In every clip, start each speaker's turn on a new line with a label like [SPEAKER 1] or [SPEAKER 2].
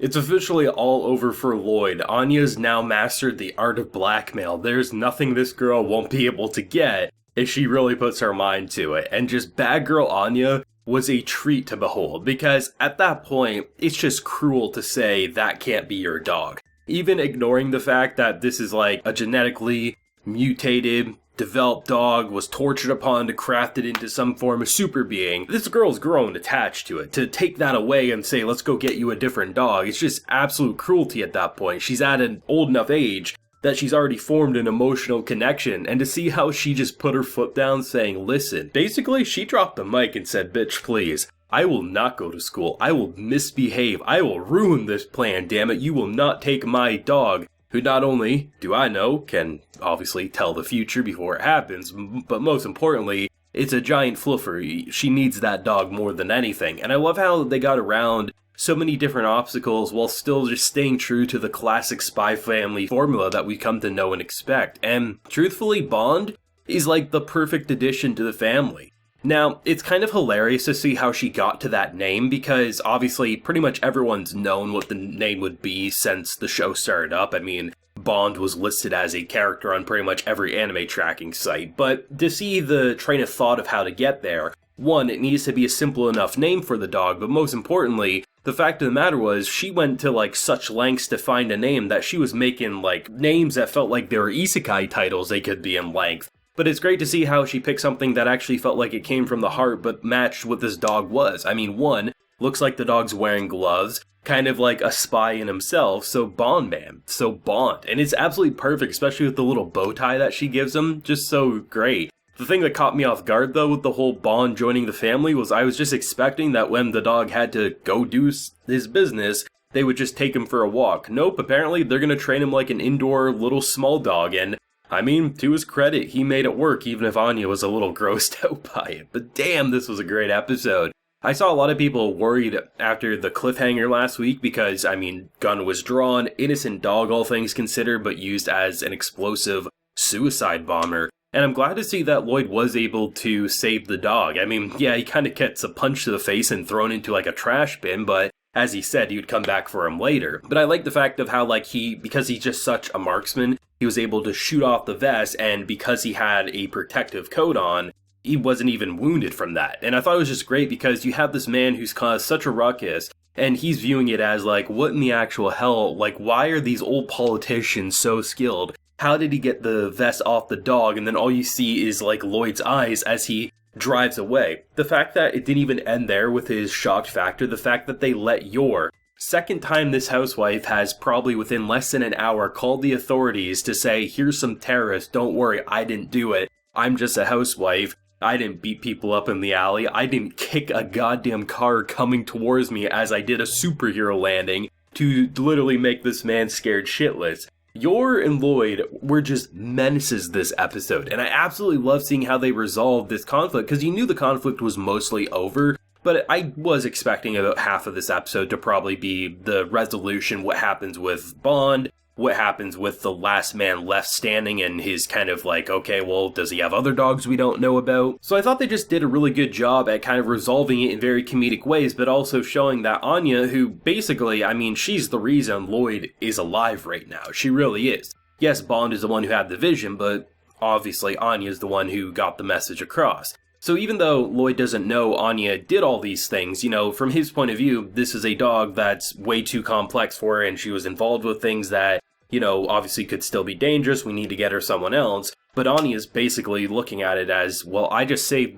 [SPEAKER 1] It's officially all over for Loid. Anya's now mastered the art of blackmail. There's nothing this girl won't be able to get if she really puts her mind to it. And just bad girl Anya was a treat to behold, because at that point, it's just cruel to say that can't be your dog. Even ignoring the fact that this is like a genetically mutated, developed dog, was tortured upon to craft it into some form of super being. This girl's grown attached to it. To take that away and say, let's go get you a different dog, it's just absolute cruelty at that point. She's at an old enough age that she's already formed an emotional connection, and to see how she just put her foot down saying, listen, basically she dropped the mic and said, bitch, please, I will not go to school. I will misbehave. I will ruin this plan, damn it. You will not take my dog, who not only, do I know, can obviously tell the future before it happens, but most importantly, it's a giant fluffer. She needs that dog more than anything. And I love how they got around so many different obstacles while still just staying true to the classic spy family formula that we come to know and expect. And truthfully, Bond is like the perfect addition to the family. Now, it's kind of hilarious to see how she got to that name, because obviously pretty much everyone's known what the name would be since the show started up. I mean, Bond was listed as a character on pretty much every anime tracking site, but to see the train of thought of how to get there, one, it needs to be a simple enough name for the dog, but most importantly, the fact of the matter was, she went to like such lengths to find a name that she was making like names that felt like they were isekai titles they could be in length. But it's great to see how she picked something that actually felt like it came from the heart but matched what this dog was. I mean, one, looks like the dog's wearing gloves, kind of like a spy in himself, so Bond man, so Bond. And it's absolutely perfect, especially with the little bow tie that she gives him, just so great. The thing that caught me off guard though with the whole Bond joining the family was I was just expecting that when the dog had to go do his business, they would just take him for a walk. Nope, apparently they're gonna train him like an indoor little small dog, and I mean, to his credit, he made it work even if Anya was a little grossed out by it. But damn, this was a great episode. I saw a lot of people worried after the cliffhanger last week because, I mean, gun was drawn, innocent dog all things considered, but used as an explosive suicide bomber. And I'm glad to see that Loid was able to save the dog. I mean, yeah, he kind of gets a punch to the face and thrown into like a trash bin, but as he said, he would come back for him later. But I like the fact of how, like, because he's just such a marksman, he was able to shoot off the vest, and because he had a protective coat on, he wasn't even wounded from that. And I thought it was just great because you have this man who's caused such a ruckus, and he's viewing it as like, what in the actual hell? Like, why are these old politicians so skilled? How did he get the vest off the dog? And then all you see is like Loid's eyes as he drives away. The fact that it didn't even end there with his shocked factor, the fact that they let Yor, second time this housewife has probably within less than an hour called the authorities to say, here's some terrorists, don't worry, I didn't do it, I'm just a housewife, I didn't beat people up in the alley, I didn't kick a goddamn car coming towards me as I did a superhero landing to literally make this man scared shitless. Yor and Loid were just menaces this episode, and I absolutely love seeing how they resolved this conflict, because you knew the conflict was mostly over, but I was expecting about half of this episode to probably be the resolution, what happens with Bond, what happens with the last man left standing and his kind of like, okay, well, does he have other dogs we don't know about? So I thought they just did a really good job at kind of resolving it in very comedic ways, but also showing that Anya, who basically, I mean, she's the reason Loid is alive right now. She really is. Yes, Bond is the one who had the vision, but obviously Anya is the one who got the message across. So even though Loid doesn't know Anya did all these things, you know, from his point of view, this is a dog that's way too complex for her, and she was involved with things that, you know, obviously could still be dangerous, we need to get her someone else. But Anya's basically looking at it as, well, I just saved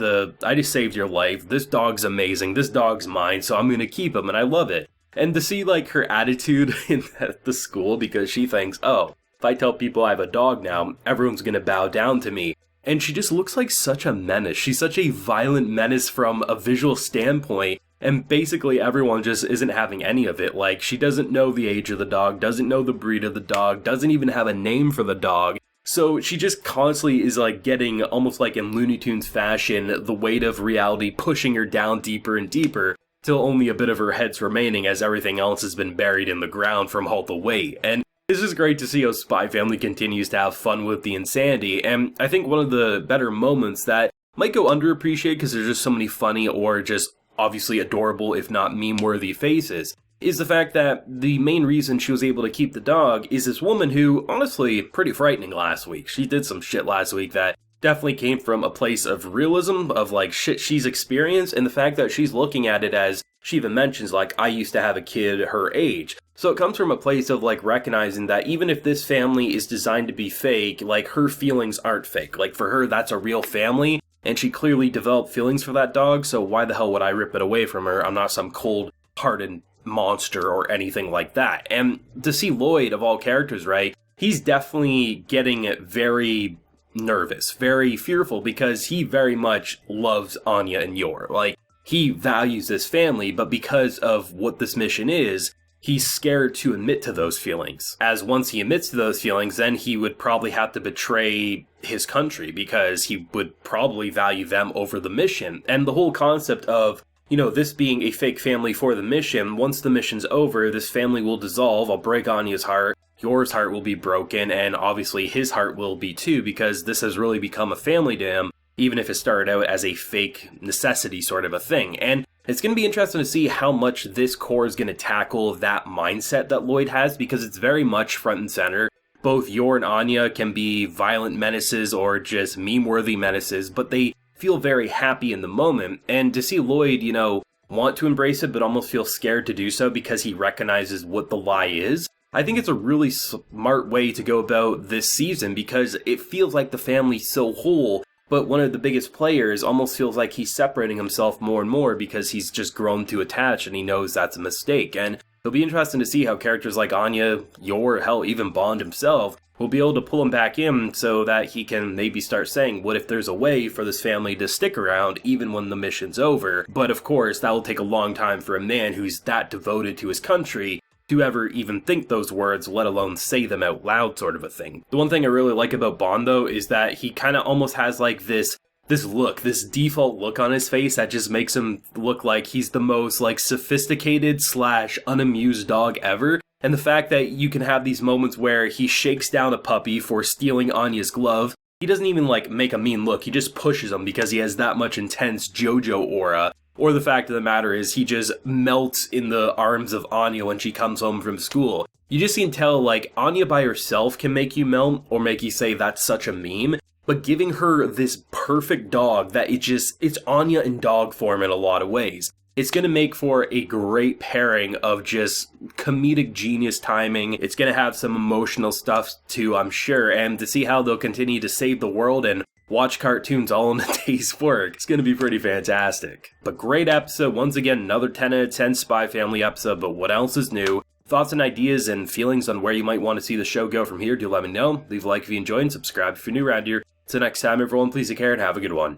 [SPEAKER 1] your life, this dog's amazing, this dog's mine, so I'm gonna keep him, and I love it. And to see, like, her attitude in the school, because she thinks, oh, if I tell people I have a dog now, everyone's gonna bow down to me. And she just looks like such a menace. She's such a violent menace from a visual standpoint, and basically everyone just isn't having any of it. Like, she doesn't know the age of the dog, doesn't know the breed of the dog, doesn't even have a name for the dog. So she just constantly is like getting, almost like in Looney Tunes fashion, the weight of reality pushing her down deeper and deeper, till only a bit of her head's remaining as everything else has been buried in the ground from all the weight. And this is great to see how Spy Family continues to have fun with the insanity, and I think one of the better moments that might go underappreciated because there's just so many funny or just obviously adorable, if not meme-worthy faces, is the fact that the main reason she was able to keep the dog is this woman who, honestly, pretty frightening last week. She did some shit last week that definitely came from a place of realism, of like shit she's experienced, and the fact that she's looking at it as, she even mentions like, I used to have a kid her age. So it comes from a place of like recognizing that even if this family is designed to be fake, like her feelings aren't fake. Like for her, that's a real family, and she clearly developed feelings for that dog, so why the hell would I rip it away from her? I'm not some cold-hearted monster or anything like that. And to see Loid, of all characters, right, he's definitely getting very nervous, very fearful, because he very much loves Anya and Yor. Like, he values this family, but because of what this mission is, he's scared to admit to those feelings. As once he admits to those feelings, then he would probably have to betray his country, because he would probably value them over the mission. And the whole concept of, you know, this being a fake family for the mission, once the mission's over, this family will dissolve, I'll break Anya's heart, Yor's heart will be broken, and obviously his heart will be too, because this has really become a family to him, even if it started out as a fake necessity sort of a thing. And it's going to be interesting to see how much this core is going to tackle that mindset that Loid has, because it's very much front and center. Both Yor and Anya can be violent menaces or just meme-worthy menaces, but they feel very happy in the moment, and to see Loid, you know, want to embrace it but almost feel scared to do so because he recognizes what the lie is, I think it's a really smart way to go about this season, because it feels like the family's so whole, but one of the biggest players almost feels like he's separating himself more and more because he's just grown too attached and he knows that's a mistake. And it'll be interesting to see how characters like Anya, Yor, hell, even Bond himself will be able to pull him back in so that he can maybe start saying, what if there's a way for this family to stick around even when the mission's over? But of course, that will take a long time for a man who's that devoted to his country to ever even think those words, let alone say them out loud, sort of a thing. The one thing I really like about Bond, though, is that he kind of almost has like this look, this default look on his face that just makes him look like he's the most like sophisticated / unamused dog ever. And the fact that you can have these moments where he shakes down a puppy for stealing Anya's glove, he doesn't even like make a mean look, he just pushes him because he has that much intense JoJo aura. Or the fact of the matter is, he just melts in the arms of Anya when she comes home from school. You just can tell, like, Anya by herself can make you melt, or make you say that's such a meme, but giving her this perfect dog that it's Anya in dog form in a lot of ways. It's going to make for a great pairing of just comedic genius timing. It's going to have some emotional stuff too, I'm sure, and to see how they'll continue to save the world and watch cartoons all in a day's work, it's going to be pretty fantastic. But great episode, once again, another 10 out of 10 Spy Family episode, but what else is new? Thoughts and ideas and feelings on where you might want to see the show go from here, do let me know. Leave a like if you enjoyed and subscribe if you're new around here. Till next time, everyone, please take care and have a good one.